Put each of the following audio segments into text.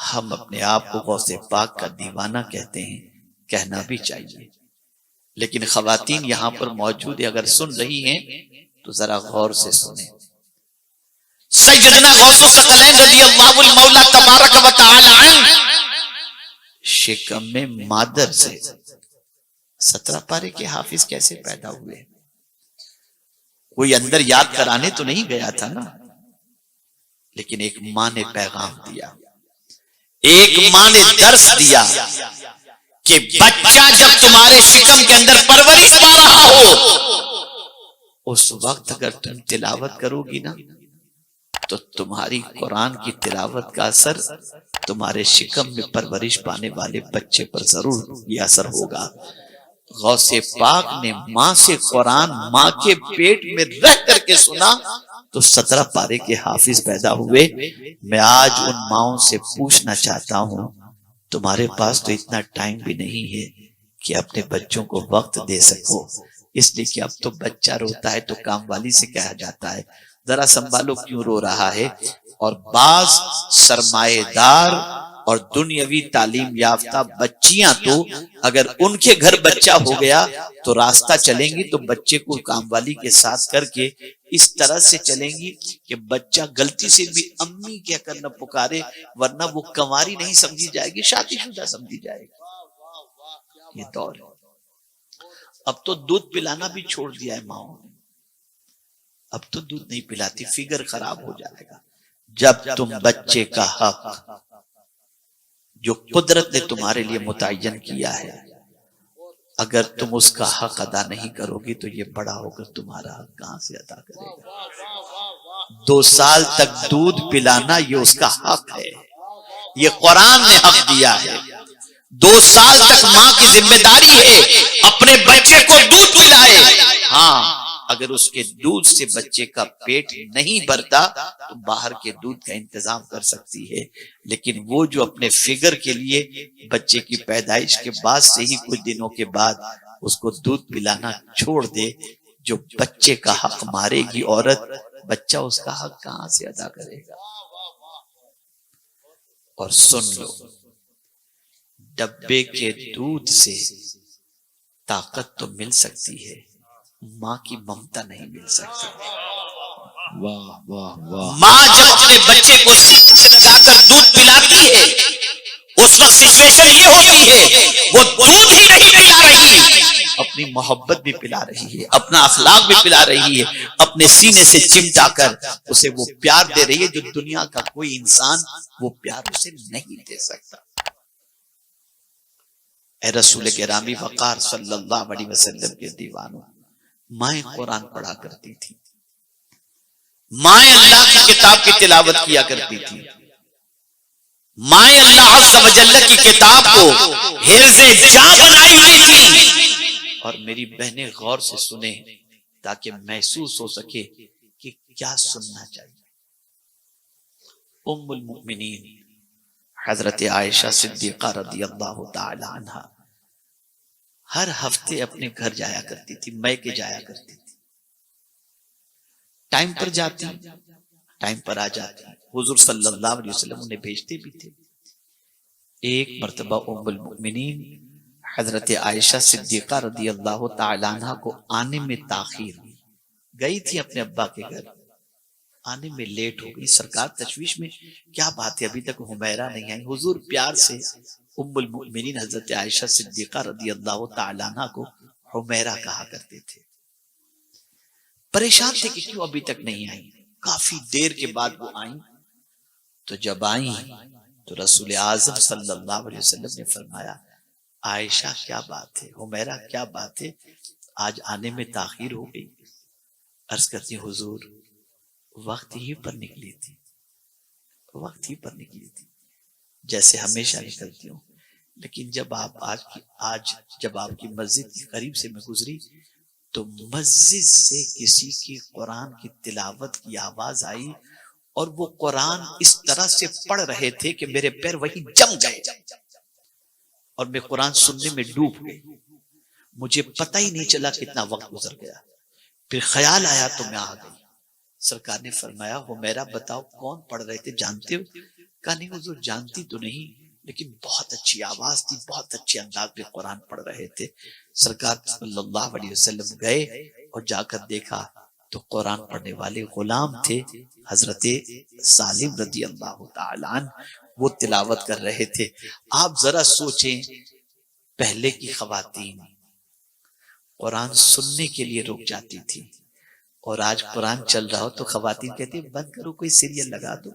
ہم اپنے آپ کو غوث پاک کا دیوانہ کہتے ہیں، کہنا بھی چاہیے، لیکن خواتین یہاں پر موجود ہیں، اگر سن رہی ہیں تو ذرا غور سے سنیں۔ سیدنا غوث الثقلین رضی اللہ المولا تبارک و تعالی عنہ شکم میں مادر سے 17 پارے کے حافظ کیسے پیدا ہوئے؟ کوئی اندر یاد کرانے تو نہیں گیا تھا نا، لیکن ایک ماں نے پیغام دیا، ایک ماں نے درس دیا کہ بچہ جب تمہارے شکم کے اندر پرورش پا رہا ہو، اس وقت اگر تم تلاوت کرو گی نا تو تمہاری قرآن کی تلاوت کا اثر تمہارے شکم میں پرورش پانے والے بچے پر ضرور یہ اثر ہوگا۔ غوث پاک نے ماں سے قرآن ماں کے پیٹ میں رہ کر کے سنا تو 17 پارے کے حافظ پیدا ہوئے۔ میں آج ان ماؤں سے پوچھنا چاہتا ہوں، تمہارے پاس تو اتنا ٹائم بھی نہیں ہے کہ اپنے بچوں کو وقت دے سکو، اس لیے کہ اب تو بچہ روتا ہے تو کام والی سے کہا جاتا ہے ذرا سنبھالو کیوں رو رہا ہے۔ اور بعض سرمایہ دار اور دنیاوی تعلیم یافتہ بچیاں تو اگر ان کے گھر بچہ ہو گیا تو راستہ چلیں گی تو بچے کو کام والی کے ساتھ کر کے اس طرح سے چلیں گی کہ بچہ غلطی سے بھی امی کہہ کر نہ پکارے، ورنہ وہ کنواری نہیں سمجھی جائے گی، شادی شدہ سمجھی جائے گی۔ یہ دور ہے۔ اب تو دودھ پلانا بھی چھوڑ دیا ہے ماؤں نے، اب تو دودھ نہیں پلاتی، فگر خراب ہو جائے گا۔ جب تم بچے کا حق جو قدرت نے تمہارے لیے متعین کیا ہے، اگر تم اس کا حق ادا نہیں کرو گی تو یہ بڑا ہو کر تمہارا حق کہاں سے ادا کرے گا؟ 2 سال تک دودھ پلانا یہ اس کا حق ہے، یہ قرآن نے حق دیا ہے۔ 2 سال تک ماں کی ذمہ داری ہے اپنے بچے کو دودھ پلائے۔ ہاں اگر اس کے دودھ سے بچے کا پیٹ نہیں بھرتا تو باہر کے دودھ کا انتظام کر سکتی ہے، لیکن وہ جو اپنے فگر کے لیے بچے کی پیدائش کے بعد سے ہی کچھ دنوں کے بعد اس کو دودھ پلانا چھوڑ دے، جو بچے کا حق مارے گی عورت، بچہ اس کا حق کہاں سے ادا کرے گا؟ اور سن لو، ڈبے کے دودھ سے طاقت تو مل سکتی ہے، ماں کی ممتا نہیں مل سکتی۔ واہ واہ واہ۔ ماں جب اپنے بچے کو سینے سے لگا کر دودھ پلاتی ہے، اس وقت سچویشن یہ ہوتی ہے وہ دودھ ہی نہیں پلا رہی، اپنی محبت بھی پلا رہی ہے، اپنا اخلاق بھی پلا رہی ہے، اپنے سینے سے چمٹا کر اسے وہ پیار دے رہی ہے جو دنیا کا کوئی انسان وہ پیار اسے نہیں دے سکتا۔ اے رسول کرامی وقار صلی اللہ علیہ وسلم کے دیوانوں، مائیں قرآن پڑھا کرتی تھی، مائیں اللہ کی کتاب کی تلاوت کیا کرتی تھی، مائیں اللہ عز و جل کی کتاب کو حرز جاں بنائی ہوئی تھی۔ اور میری بہنیں غور سے سنیں تاکہ محسوس ہو سکے کہ کیا سننا چاہیے۔ ام المؤمنین حضرت عائشہ صدیقہ رضی اللہ تعالی عنہ ہر ہفتے اپنے گھر جایا کرتی تھی، میکے جایا کرتی تھی، ٹائم پر جاتی، ٹائم پر آ جاتی، حضور صلی اللہ علیہ وسلم انہیں بھیجتے بھی تھے۔ ایک مرتبہ ام المؤمنین حضرت عائشہ صدیقہ رضی اللہ تعالی عنہ کو آنے میں تاخیر ہوئی، گئی تھی اپنے ابا کے گھر، آنے میں لیٹ ہو گئی، سرکار تشویش میں کیا بات ہے ابھی تک حمیرہ نہیں آئی۔ حضور پیار سے ام المؤمنین حضرت عائشہ صدیقہ رضی اللہ تعالی عنہ کو حمیرہ کہا کرتے تھے۔ پریشان تھے کہ کیوں ابھی تک نہیں آئی، کافی دیر کے بعد وہ آئیں، تو جب آئیں تو رسول اعظم صلی اللہ علیہ وسلم نے فرمایا، عائشہ کیا بات ہے، حمیرہ کیا بات ہے، آج آنے میں تاخیر ہو گئی؟ عرض کرتی حضور وقت ہی پر نکلی تھی، وقت ہی پر نکلی تھی، جیسے ہمیشہ نکلتی ہوں، لیکن جب آپ کی مسجد کے قریب سے میں گزری تو مسجد سے کسی کی قرآن کی تلاوت کی آواز آئی، اور وہ قرآن اس طرح سے پڑھ رہے تھے کہ میرے پیر وہی جم گئے، اور میں قرآن سننے میں ڈوب گئی، مجھے پتہ ہی نہیں چلا کتنا وقت گزر گیا۔ پھر خیال آیا تو میں آ گئی۔ سرکار نے فرمایا، وہ میرا بتاؤ کون پڑھ رہے تھے جانتے ہو؟ کہا نہیں حضور جانتی تو نہیں، لیکن بہت اچھی آواز تھی، بہت اچھے انداز میں قرآن پڑھ رہے تھے۔ سرکار صلی اللہ علیہ وسلم گئے اور جا کر دیکھا تو قرآن پڑھنے والے غلام تھے، حضرت سالم رضی اللہ تعالی عنہ، وہ تلاوت کر رہے تھے۔ آپ ذرا سوچیں، پہلے کی خواتین قرآن سننے کے لیے رک جاتی تھی، اور آج قرآن چل رہا ہو تو خواتین کہتی ہیں بند کرو، کوئی سیریل لگا دو۔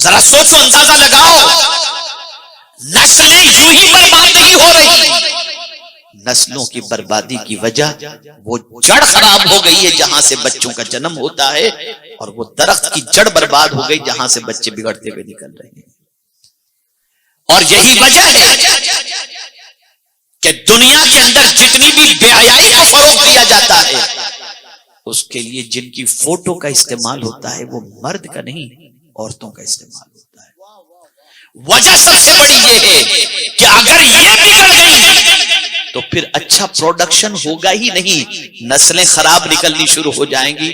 ذرا سوچو، اندازہ لگاؤ، نسلیں یوں ہی برباد نہیں ہو رہی۔ نسلوں کی بربادی کی وجہ وہ جڑ خراب ہو گئی ہے جہاں سے بچوں کا جنم ہوتا ہے، اور وہ درخت کی جڑ برباد ہو گئی جہاں سے بچے بگڑتے ہوئے نکل رہے ہیں۔ اور یہی وجہ ہے کہ دنیا کے اندر جتنی بھی بے حیائی کو فروغ دیا جاتا ہے، اس کے لیے جن کی فوٹو کا استعمال ہوتا ہے وہ مرد کا نہیں، عورتوں کا استعمال ہوتا ہے۔ وجہ سب سے بڑی یہ ہے کہ اگر یہ بگڑ گئی تو پھر اچھا پروڈکشن ہوگا ہی نہیں، نسلیں خراب نکلنی شروع ہو جائیں گی،